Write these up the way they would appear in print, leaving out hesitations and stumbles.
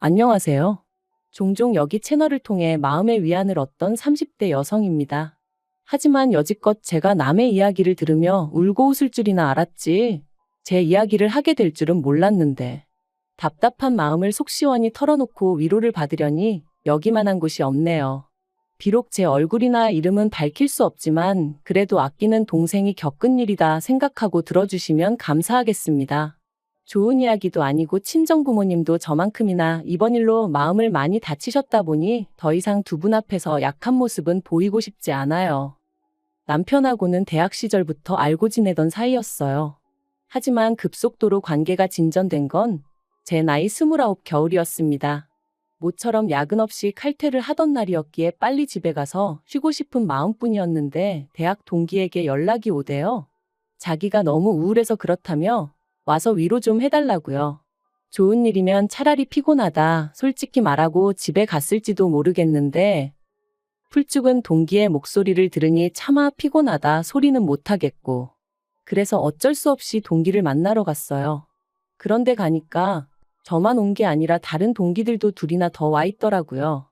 안녕하세요. 종종 여기 채널을 통해 마음의 위안을 얻던 30대 여성입니다. 하지만 여지껏 제가 남의 이야기를 들으며 울고 웃을 줄이나 알았지. 제 이야기를 하게 될 줄은 몰랐는데. 답답한 마음을 속 시원히 털어놓고 위로를 받으려니 여기만한 곳이 없네요. 비록 제 얼굴이나 이름은 밝힐 수 없지만 그래도 아끼는 동생이 겪은 일이다 생각하고 들어주시면 감사하겠습니다. 좋은 이야기도 아니고 친정 부모님도 저만큼이나 이번 일로 마음을 많이 다치셨다 보니 더 이상 두 분 앞에서 약한 모습은 보이고 싶지 않아요. 남편하고는 대학 시절부터 알고 지내던 사이였어요. 하지만 급속도로 관계가 진전된 건 제 나이 29 겨울이었습니다. 모처럼 야근 없이 칼퇴를 하던 날이었기에 빨리 집에 가서 쉬고 싶은 마음뿐이었는데 대학 동기에게 연락이 오대요. 자기가 너무 우울해서 그렇다며 와서 위로 좀 해달라고요. 좋은 일이면 차라리 피곤하다 솔직히 말하고 집에 갔을지도 모르겠는데 풀죽은 동기의 목소리를 들으니 차마 피곤하다 소리는 못하겠고 그래서 어쩔 수 없이 동기를 만나러 갔어요. 그런데 가니까 저만 온 게 아니라 다른 동기들도 둘이나 더 와 있더라고요.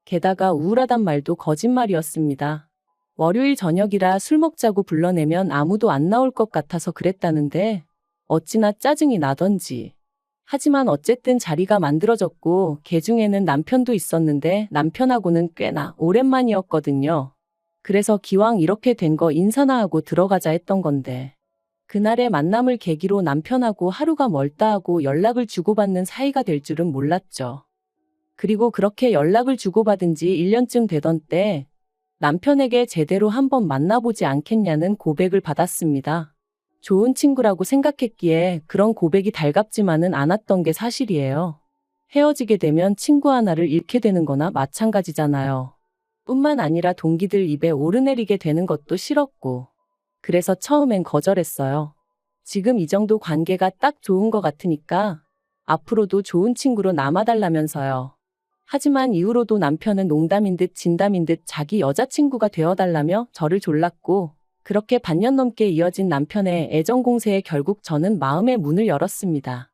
게다가 우울하단 말도 거짓말이었습니다. 월요일 저녁이라 술 먹자고 불러내면 아무도 안 나올 것 같아서 그랬다는데 어찌나 짜증이 나던지. 하지만 어쨌든 자리가 만들어졌고 걔 중에는 남편도 있었는데 남편하고는 꽤나 오랜만이었거든요. 그래서 기왕 이렇게 된 거 인사나 하고 들어가자 했던 건데. 그날의 만남을 계기로 남편하고 하루가 멀다 하고 연락을 주고받는 사이가 될 줄은 몰랐죠. 그리고 그렇게 연락을 주고받은 지 1년쯤 되던 때 남편에게 제대로 한번 만나보지 않겠냐는 고백을 받았습니다. 좋은 친구라고 생각했기에 그런 고백이 달갑지만은 않았던 게 사실이에요. 헤어지게 되면 친구 하나를 잃게 되는 거나 마찬가지잖아요. 뿐만 아니라 동기들 입에 오르내리게 되는 것도 싫었고. 그래서 처음엔 거절했어요. 지금 이 정도 관계가 딱 좋은 것 같으니까 앞으로도 좋은 친구로 남아달라면서요. 하지만 이후로도 남편은 농담인 듯 진담인 듯 자기 여자친구가 되어달라며 저를 졸랐고 그렇게 반년 넘게 이어진 남편의 애정 공세에 결국 저는 마음의 문을 열었습니다.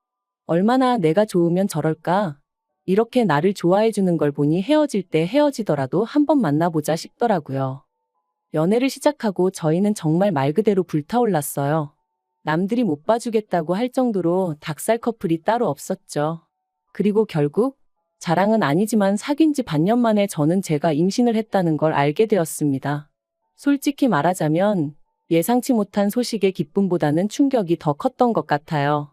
얼마나 내가 좋으면 저럴까? 이렇게 나를 좋아해 주는 걸 보니 헤어질 때 헤어지더라도 한번 만나보자 싶더라고요. 연애를 시작하고 저희는 정말 말 그대로 불타올랐어요. 남들이 못 봐주겠다고 할 정도로 닭살 커플이 따로 없었죠. 그리고 결국 자랑은 아니지만 사귄 지 반년 만에 저는 제가 임신을 했다는 걸 알게 되었습니다. 솔직히 말하자면 예상치 못한 소식의 기쁨보다는 충격이 더 컸던 것 같아요.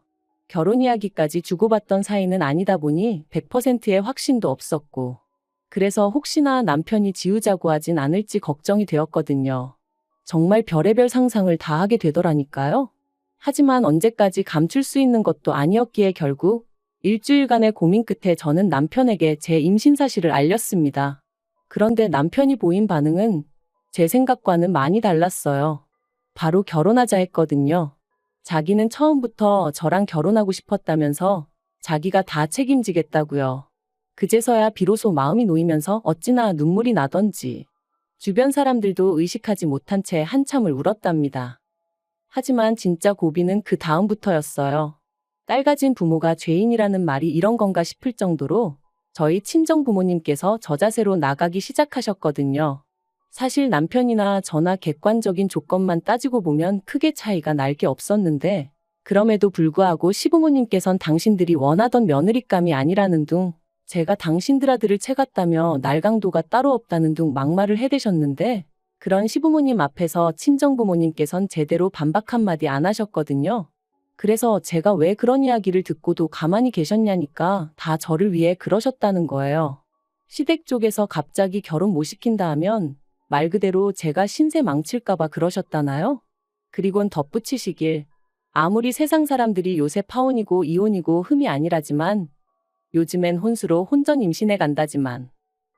결혼 이야기까지 주고받던 사이는 아니다 보니 100%의 확신도 없었고 그래서 혹시나 남편이 지우자고 하진 않을지 걱정이 되었거든요. 정말 별의별 상상을 다 하게 되더라니까요. 하지만 언제까지 감출 수 있는 것도 아니었기에 결국 일주일간의 고민 끝에 저는 남편에게 제 임신 사실을 알렸습니다. 그런데 남편이 보인 반응은 제 생각과는 많이 달랐어요. 바로 결혼하자 했거든요. 자기는 처음부터 저랑 결혼하고 싶었다면서 자기가 다 책임지겠다고요. 그제서야 비로소 마음이 놓이면서 어찌나 눈물이 나던지 주변 사람들도 의식하지 못한 채 한참을 울었답니다. 하지만 진짜 고비는 그 다음부터였어요. 딸 가진 부모가 죄인이라는 말이 이런 건가 싶을 정도로 저희 친정 부모님께서 저자세로 나가기 시작하셨거든요. 사실 남편이나 저나 객관적인 조건만 따지고 보면 크게 차이가 날 게 없었는데 그럼에도 불구하고 시부모님께선 당신들이 원하던 며느리감이 아니라는 둥 제가 당신들 아들을 채갔다며 날강도가 따로 없다는 둥 막말을 해대셨는데 그런 시부모님 앞에서 친정부모님께선 제대로 반박 한마디 안 하셨거든요. 그래서 제가 왜 그런 이야기를 듣고도 가만히 계셨냐니까 다 저를 위해 그러셨다는 거예요. 시댁 쪽에서 갑자기 결혼 못 시킨다 하면 말 그대로 제가 신세 망칠까봐 그러셨다나요? 그리곤 덧붙이시길 아무리 세상 사람들이 요새 파혼이고 이혼이고 흠이 아니라지만 요즘엔 혼수로 혼전 임신해 간다지만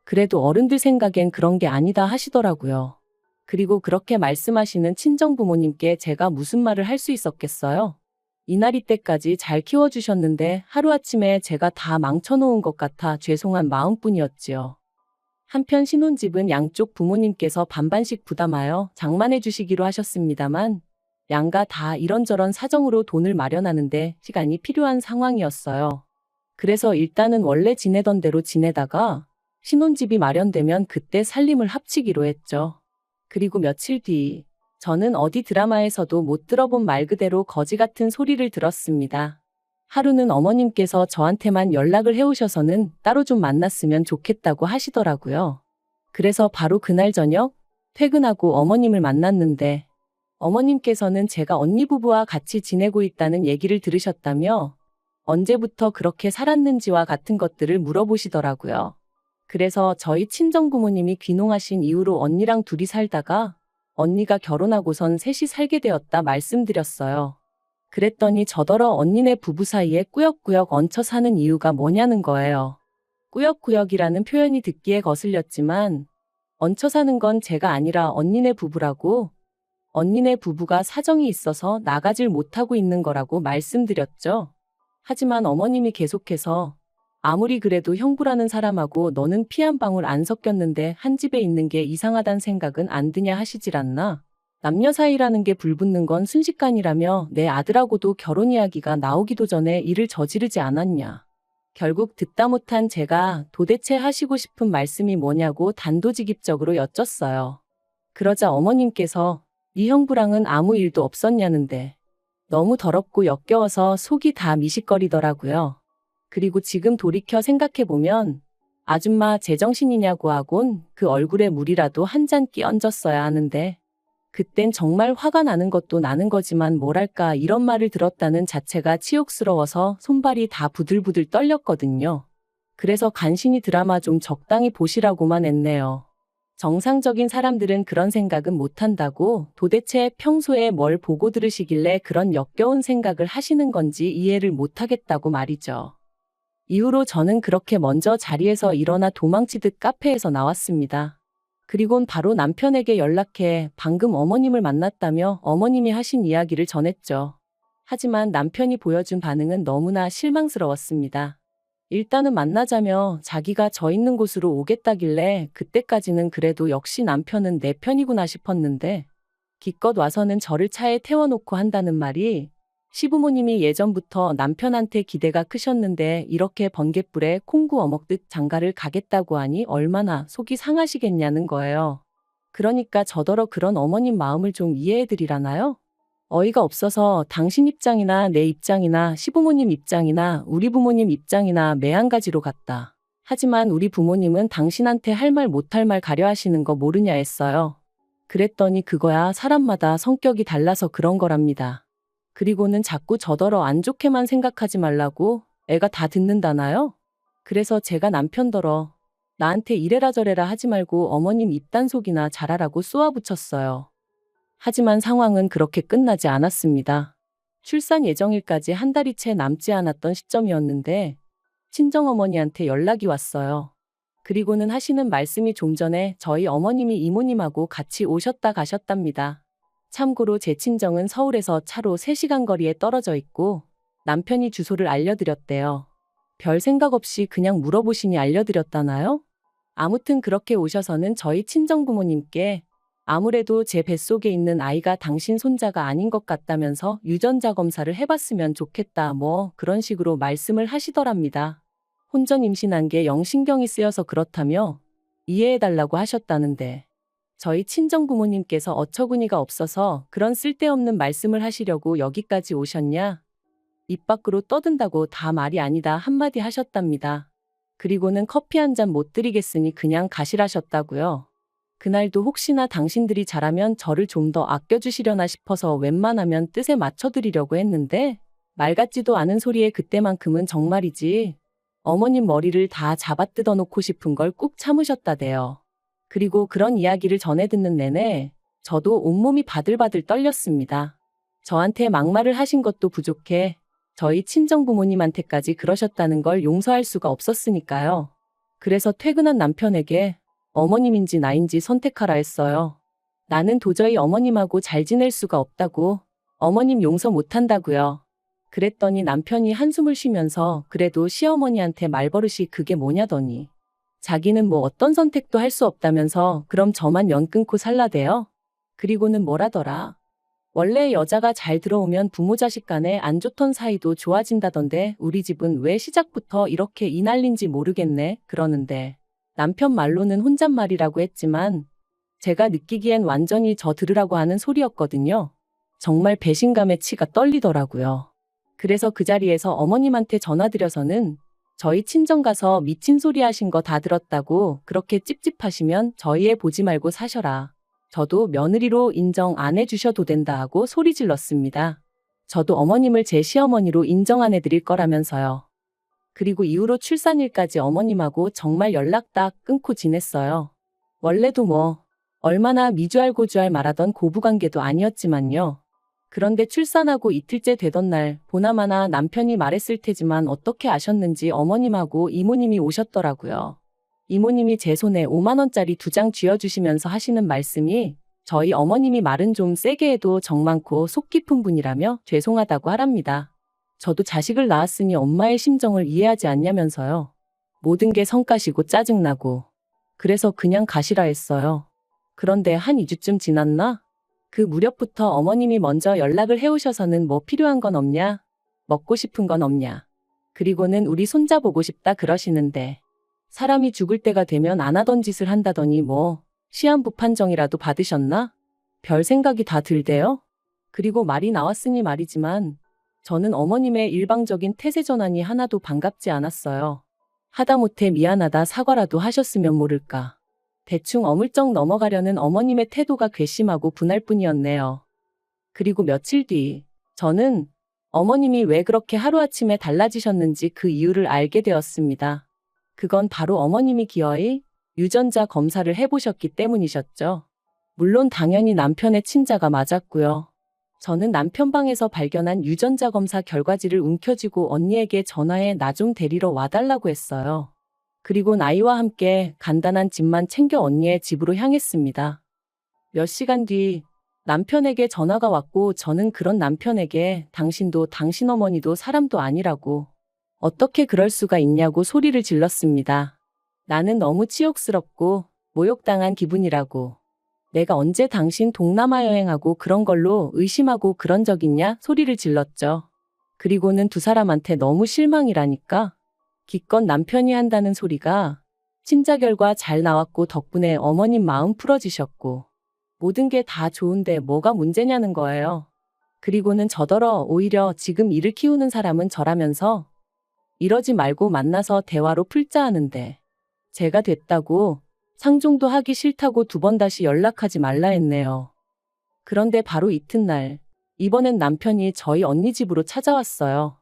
그래도 어른들 생각엔 그런 게 아니다 하시더라고요. 그리고 그렇게 말씀하시는 친정부모님께 제가 무슨 말을 할 수 있었겠어요? 이날이 때까지 잘 키워주셨는데 하루아침에 제가 다 망쳐놓은 것 같아 죄송한 마음뿐이었지요. 한편 신혼집은 양쪽 부모님께서 반반씩 부담하여 장만해 주시기로 하셨습니다만 양가 다 이런저런 사정으로 돈을 마련하는데 시간이 필요한 상황이었어요. 그래서 일단은 원래 지내던 대로 지내다가 신혼집이 마련되면 그때 살림을 합치기로 했죠. 그리고 며칠 뒤 저는 어디 드라마에서도 못 들어본 말 그대로 거지 같은 소리를 들었습니다. 하루는 어머님께서 저한테만 연락을 해오셔서는 따로 좀 만났으면 좋겠다고 하시더라고요. 그래서 바로 그날 저녁 퇴근하고 어머님을 만났는데 어머님께서는 제가 언니 부부와 같이 지내고 있다는 얘기를 들으셨다며 언제부터 그렇게 살았는지와 같은 것들을 물어보시더라고요. 그래서 저희 친정부모님이 귀농하신 이후로 언니랑 둘이 살다가 언니가 결혼하고선 셋이 살게 되었다 말씀드렸어요. 그랬더니 저더러 언니네 부부 사이에 꾸역꾸역 얹혀 사는 이유가 뭐냐는 거예요. 꾸역꾸역이라는 표현이 듣기에 거슬렸지만 얹혀 사는 건 제가 아니라 언니네 부부라고, 언니네 부부가 사정이 있어서 나가질 못하고 있는 거라고 말씀드렸죠. 하지만 어머님이 계속해서 아무리 그래도 형부라는 사람하고 너는 피 한 방울 안 섞였는데 한 집에 있는 게 이상하단 생각은 안 드냐 하시질 않나? 남녀 사이라는 게 불붙는 건 순식간이라며 내 아들하고도 결혼 이야기가 나오기도 전에 일을 저지르지 않았냐. 결국 듣다 못한 제가 도대체 하시고 싶은 말씀이 뭐냐고 단도직입적으로 여쭸어요. 그러자 어머님께서 네 형부랑은 아무 일도 없었냐는데 너무 더럽고 역겨워서 속이 다 미식거리더라고요. 그리고 지금 돌이켜 생각해보면 아줌마 제정신이냐고 하곤 그 얼굴에 물이라도 한 잔 끼얹었어야 하는데 그땐 정말 화가 나는 것도 나는 거지만 뭐랄까 이런 말을 들었다는 자체가 치욕스러워서 손발이 다 부들부들 떨렸거든요. 그래서 간신히 드라마 좀 적당히 보시라고만 했네요. 정상적인 사람들은 그런 생각은 못한다고 도대체 평소에 뭘 보고 들으시길래 그런 역겨운 생각을 하시는 건지 이해를 못하겠다고 말이죠. 이후로 저는 그렇게 먼저 자리에서 일어나 도망치듯 카페에서 나왔습니다. 그리곤 바로 남편에게 연락해 방금 어머님을 만났다며 어머님이 하신 이야기를 전했죠. 하지만 남편이 보여준 반응은 너무나 실망스러웠습니다. 일단은 만나자며 자기가 저 있는 곳으로 오겠다길래 그때까지는 그래도 역시 남편은 내 편이구나 싶었는데 기껏 와서는 저를 차에 태워놓고 한다는 말이 시부모님이 예전부터 남편한테 기대가 크셨는데 이렇게 번갯불에 콩구 어먹듯 장가를 가겠다고 하니 얼마나 속이 상하시겠냐는 거예요. 그러니까 저더러 그런 어머님 마음을 좀 이해해드리라나요? 어이가 없어서 당신 입장이나 내 입장이나 시부모님 입장이나 우리 부모님 입장이나 매한가지로 같다. 하지만 우리 부모님은 당신한테 할 말 못할 말 가려 하시는 거 모르냐 했어요. 그랬더니 그거야 사람마다 성격이 달라서 그런 거랍니다. 그리고는 자꾸 저더러 안 좋게만 생각하지 말라고 애가 다 듣는다나요? 그래서 제가 남편더러 나한테 이래라 저래라 하지 말고 어머님 입단속이나 잘하라고 쏘아붙였어요. 하지만 상황은 그렇게 끝나지 않았습니다. 출산 예정일까지 한 달이 채 남지 않았던 시점이었는데 친정어머니한테 연락이 왔어요. 그리고는 하시는 말씀이 좀 전에 저희 어머님이 이모님하고 같이 오셨다 가셨답니다. 참고로 제 친정은 서울에서 차로 3시간 거리에 떨어져 있고 남편이 주소를 알려드렸대요. 별 생각 없이 그냥 물어보시니 알려드렸다나요? 아무튼 그렇게 오셔서는 저희 친정부모님께 아무래도 제 뱃속에 있는 아이가 당신 손자가 아닌 것 같다면서 유전자 검사를 해봤으면 좋겠다 뭐 그런 식으로 말씀을 하시더랍니다. 혼전 임신한 게 영 신경이 쓰여서 그렇다며 이해해달라고 하셨다는데 저희 친정부모님께서 어처구니가 없어서 그런 쓸데없는 말씀을 하시려고 여기까지 오셨냐? 입 밖으로 떠든다고 다 말이 아니다 한마디 하셨답니다. 그리고는 커피 한 잔 못 드리겠으니 그냥 가시라셨다고요. 그날도 혹시나 당신들이 잘하면 저를 좀 더 아껴주시려나 싶어서 웬만하면 뜻에 맞춰드리려고 했는데 말 같지도 않은 소리에 그때만큼은 정말이지 어머님 머리를 다 잡아 뜯어놓고 싶은 걸 꾹 참으셨다대요. 그리고 그런 이야기를 전해 듣는 내내 저도 온몸이 바들바들 떨렸습니다. 저한테 막말을 하신 것도 부족해 저희 친정부모님한테까지 그러셨다는 걸 용서할 수가 없었으니까요. 그래서 퇴근한 남편에게 어머님인지 나인지 선택하라 했어요. 나는 도저히 어머님하고 잘 지낼 수가 없다고, 어머님 용서 못한다고요. 그랬더니 남편이 한숨을 쉬면서 그래도 시어머니한테 말버릇이 그게 뭐냐더니 자기는 뭐 어떤 선택도 할 수 없다면서 그럼 저만 연 끊고 살라대요? 그리고는 뭐라더라. 원래 여자가 잘 들어오면 부모 자식 간에 안 좋던 사이도 좋아진다던데 우리 집은 왜 시작부터 이렇게 이 난린지 모르겠네 그러는데 남편 말로는 혼잣말이라고 했지만 제가 느끼기엔 완전히 저 들으라고 하는 소리였거든요. 정말 배신감에 치가 떨리더라고요. 그래서 그 자리에서 어머님한테 전화드려서는 저희 친정 가서 미친 소리 하신 거 다 들었다고 그렇게 찝찝하시면 저희 애 보지 말고 사셔라. 저도 며느리로 인정 안 해주셔도 된다 하고 소리 질렀습니다. 저도 어머님을 제 시어머니로 인정 안 해드릴 거라면서요. 그리고 이후로 출산일까지 어머님하고 정말 연락 딱 끊고 지냈어요. 원래도 뭐 얼마나 미주알고주알 말하던 고부관계도 아니었지만요. 그런데 출산하고 이틀째 되던 날 보나마나 남편이 말했을 테지만 어떻게 아셨는지 어머님하고 이모님이 오셨더라고요. 이모님이 제 손에 5만 원짜리 2장 쥐어주시면서 하시는 말씀이 저희 어머님이 말은 좀 세게 해도 정 많고 속 깊은 분이라며 죄송하다고 하랍니다. 저도 자식을 낳았으니 엄마의 심정을 이해하지 않냐면서요. 모든 게 성가시고 짜증나고 그래서 그냥 가시라 했어요. 그런데 한 2주쯤 지났나? 그 무렵부터 어머님이 먼저 연락을 해오셔서는 뭐 필요한 건 없냐? 먹고 싶은 건 없냐? 그리고는 우리 손자 보고 싶다 그러시는데 사람이 죽을 때가 되면 안 하던 짓을 한다더니 뭐 시한부 판정이라도 받으셨나? 별 생각이 다 들대요? 그리고 말이 나왔으니 말이지만 저는 어머님의 일방적인 태세 전환이 하나도 반갑지 않았어요. 하다못해 미안하다 사과라도 하셨으면 모를까. 대충 어물쩍 넘어가려는 어머님의 태도가 괘씸하고 분할 뿐이었네요. 그리고 며칠 뒤 저는 어머님이 왜 그렇게 하루아침에 달라지셨는지 그 이유를 알게 되었습니다. 그건 바로 어머님이 기어이 유전자 검사를 해보셨기 때문이셨죠. 물론 당연히 남편의 친자가 맞았고요. 저는 남편 방에서 발견한 유전자 검사 결과지를 움켜쥐고 언니에게 전화해 나 좀 데리러 와달라고 했어요. 그리고 나이와 함께 간단한 짐만 챙겨 언니의 집으로 향했습니다. 몇 시간 뒤 남편에게 전화가 왔고 저는 그런 남편에게 당신도 당신 어머니도 사람도 아니라고 어떻게 그럴 수가 있냐고 소리를 질렀습니다. 나는 너무 치욕스럽고 모욕당한 기분이라고. 내가 언제 당신 동남아 여행하고 그런 걸로 의심하고 그런 적 있냐 소리를 질렀죠. 그리고는 두 사람한테 너무 실망이라니까. 기껏 남편이 한다는 소리가 친자 결과 잘 나왔고 덕분에 어머님 마음 풀어지셨고 모든 게 다 좋은데 뭐가 문제냐는 거예요. 그리고는 저더러 오히려 지금 이를 키우는 사람은 저라면서 이러지 말고 만나서 대화로 풀자 하는데 제가 됐다고 상종도 하기 싫다고 2번 다시 연락하지 말라 했네요. 그런데 바로 이튿날 이번엔 남편이 저희 언니 집으로 찾아왔어요.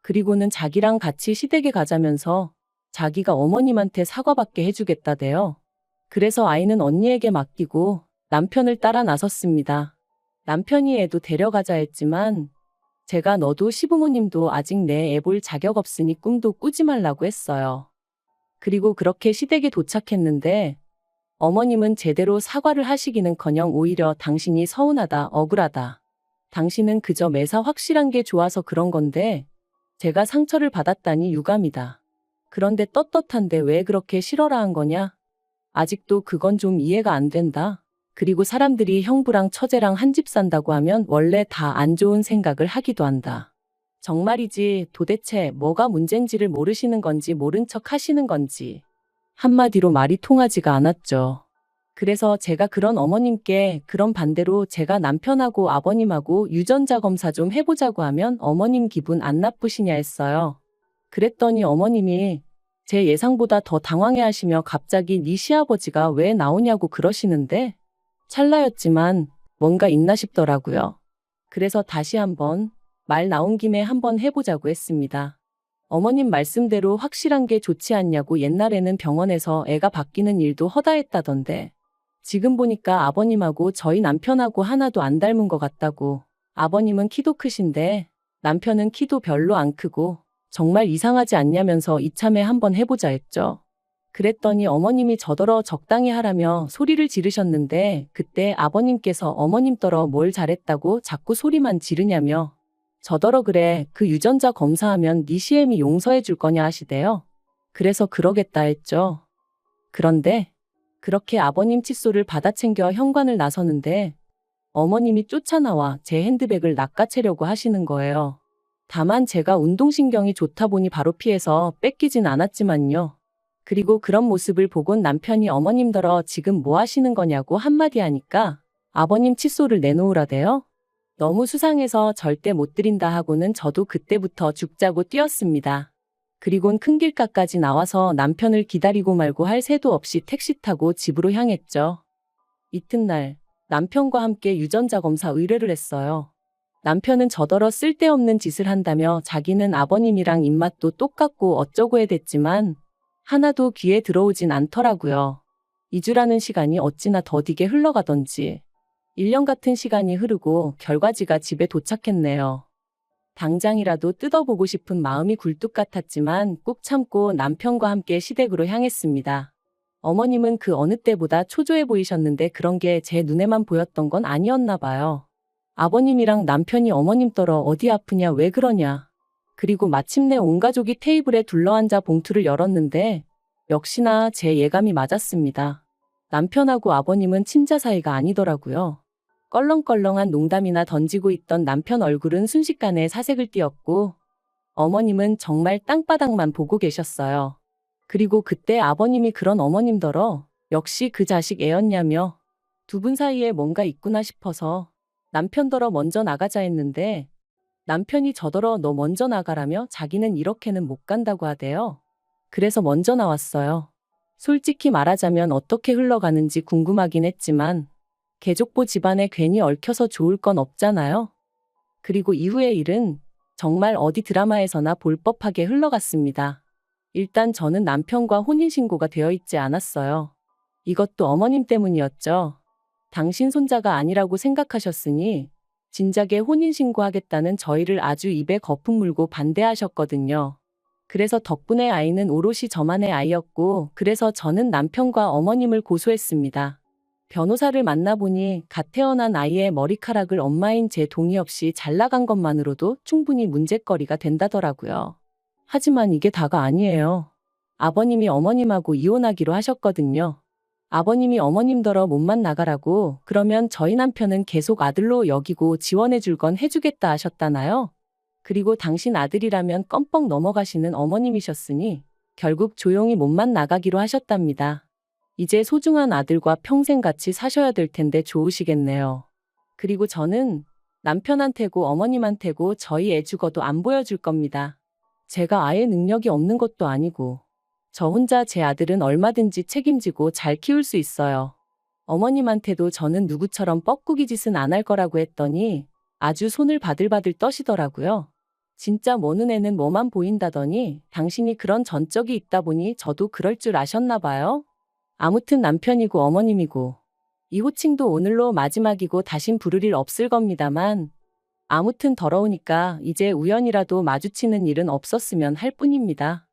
그리고는 자기랑 같이 시댁에 가자면서 자기가 어머님한테 사과받게 해주겠다대요. 그래서 아이는 언니에게 맡기고 남편을 따라 나섰습니다. 남편이 애도 데려가자 했지만 제가 너도 시부모님도 아직 내 애 볼 자격 없으니 꿈도 꾸지 말라고 했어요. 그리고 그렇게 시댁에 도착했는데 어머님은 제대로 사과를 하시기는커녕 오히려 당신이 서운하다, 억울하다. 당신은 그저 매사 확실한 게 좋아서 그런 건데 제가 상처를 받았다니 유감이다. 그런데 떳떳한데 왜 그렇게 싫어라 한 거냐? 아직도 그건 좀 이해가 안 된다. 그리고 사람들이 형부랑 처제랑 한 집 산다고 하면 원래 다 안 좋은 생각을 하기도 한다. 정말이지 도대체 뭐가 문제인지를 모르시는 건지 모른 척 하시는 건지 한마디로 말이 통하지가 않았죠. 그래서 제가 그런 어머님께 그런 반대로 제가 남편하고 아버님하고 유전자 검사 좀 해보자고 하면 어머님 기분 안 나쁘시냐 했어요. 그랬더니 어머님이 제 예상보다 더 당황해하시며 갑자기 네 시아버지가 왜 나오냐고 그러시는데 찰나였지만 뭔가 있나 싶더라고요. 그래서 다시 한번 말 나온 김에 한번 해보자고 했습니다. 어머님 말씀대로 확실한 게 좋지 않냐고 옛날에는 병원에서 애가 바뀌는 일도 허다했다던데 지금 보니까 아버님하고 저희 남편하고 하나도 안 닮은 것 같다고. 아버님은 키도 크신데 남편은 키도 별로 안 크고 정말 이상하지 않냐면서 이참에 한번 해보자 했죠. 그랬더니 어머님이 저더러 적당히 하라며 소리를 지르셨는데 그때 아버님께서 어머님더러 뭘 잘했다고 자꾸 소리만 지르냐며 저더러 그래 그 유전자 검사하면 네 시엠이 용서해 줄 거냐 하시대요. 그래서 그러겠다 했죠. 그런데 그렇게 아버님 칫솔을 받아 챙겨 현관을 나서는데 어머님이 쫓아나와 제 핸드백을 낚아채려고 하시는 거예요. 다만 제가 운동신경이 좋다 보니 바로 피해서 뺏기진 않았지만요. 그리고 그런 모습을 보곤 남편이 어머님더러 지금 뭐 하시는 거냐고 한마디 하니까 아버님 칫솔을 내놓으라대요. 너무 수상해서 절대 못 드린다 하고는 저도 그때부터 죽자고 뛰었습니다. 그리곤 큰 길가까지 나와서 남편을 기다리고 말고 할 새도 없이 택시 타고 집으로 향했죠. 이튿날 남편과 함께 유전자 검사 의뢰를 했어요. 남편은 저더러 쓸데없는 짓을 한다며 자기는 아버님이랑 입맛도 똑같고 어쩌고 해댔지만 하나도 귀에 들어오진 않더라고요. 2주라는 시간이 어찌나 더디게 흘러가던지 1년 같은 시간이 흐르고 결과지가 집에 도착했네요. 당장이라도 뜯어보고 싶은 마음이 굴뚝 같았지만 꾹 참고 남편과 함께 시댁으로 향했습니다. 어머님은 그 어느 때보다 초조해 보이셨는데 그런 게 제 눈에만 보였던 건 아니었나 봐요. 아버님이랑 남편이 어머님 떨어 어디 아프냐 왜 그러냐. 그리고 마침내 온 가족이 테이블에 둘러앉아 봉투를 열었는데 역시나 제 예감이 맞았습니다. 남편하고 아버님은 친자 사이가 아니더라고요. 껄렁껄렁한 농담이나 던지고 있던 남편 얼굴은 순식간에 사색을 띠었고 어머님은 정말 땅바닥만 보고 계셨어요. 그리고 그때 아버님이 그런 어머님더러 역시 그 자식 애였냐며 두 분 사이에 뭔가 있구나 싶어서 남편더러 먼저 나가자 했는데 남편이 저더러 너 먼저 나가라며 자기는 이렇게는 못 간다고 하대요. 그래서 먼저 나왔어요. 솔직히 말하자면 어떻게 흘러가는지 궁금하긴 했지만 개족보 집안에 괜히 얽혀서 좋을 건 없잖아요. 그리고 이후의 일은 정말 어디 드라마에서나 볼 법하게 흘러갔습니다. 일단 저는 남편과 혼인신고가 되어 있지 않았어요. 이것도 어머님 때문이었죠. 당신 손자가 아니라고 생각하셨으니 진작에 혼인신고하겠다는 저희를 아주 입에 거품 물고 반대하셨거든요. 그래서 덕분에 아이는 오롯이 저만의 아이였고 그래서 저는 남편과 어머님을 고소했습니다. 변호사를 만나보니 갓 태어난 아이의 머리카락을 엄마인 제 동의 없이 잘라간 것만으로도 충분히 문제거리가 된다더라고요. 하지만 이게 다가 아니에요. 아버님이 어머님하고 이혼하기로 하셨거든요. 아버님이 어머님더러 몸만 나가라고 그러면 저희 남편은 계속 아들로 여기고 지원해줄 건 해주겠다 하셨다나요? 그리고 당신 아들이라면 껌뻑 넘어가시는 어머님이셨으니 결국 조용히 몸만 나가기로 하셨답니다. 이제 소중한 아들과 평생 같이 사셔야 될 텐데 좋으시겠네요. 그리고 저는 남편한테고 어머님한테고 저희 애 죽어도 안 보여줄 겁니다. 제가 아예 능력이 없는 것도 아니고 저 혼자 제 아들은 얼마든지 책임지고 잘 키울 수 있어요. 어머님한테도 저는 누구처럼 뻐꾸기 짓은 안 할 거라고 했더니 아주 손을 바들바들 떠시더라고요. 진짜 뭐 눈에는 뭐만 보인다더니 당신이 그런 전적이 있다 보니 저도 그럴 줄 아셨나 봐요. 아무튼 남편이고 어머님이고 이 호칭도 오늘로 마지막이고 다신 부를 일 없을 겁니다만 아무튼 더러우니까 이제 우연이라도 마주치는 일은 없었으면 할 뿐입니다.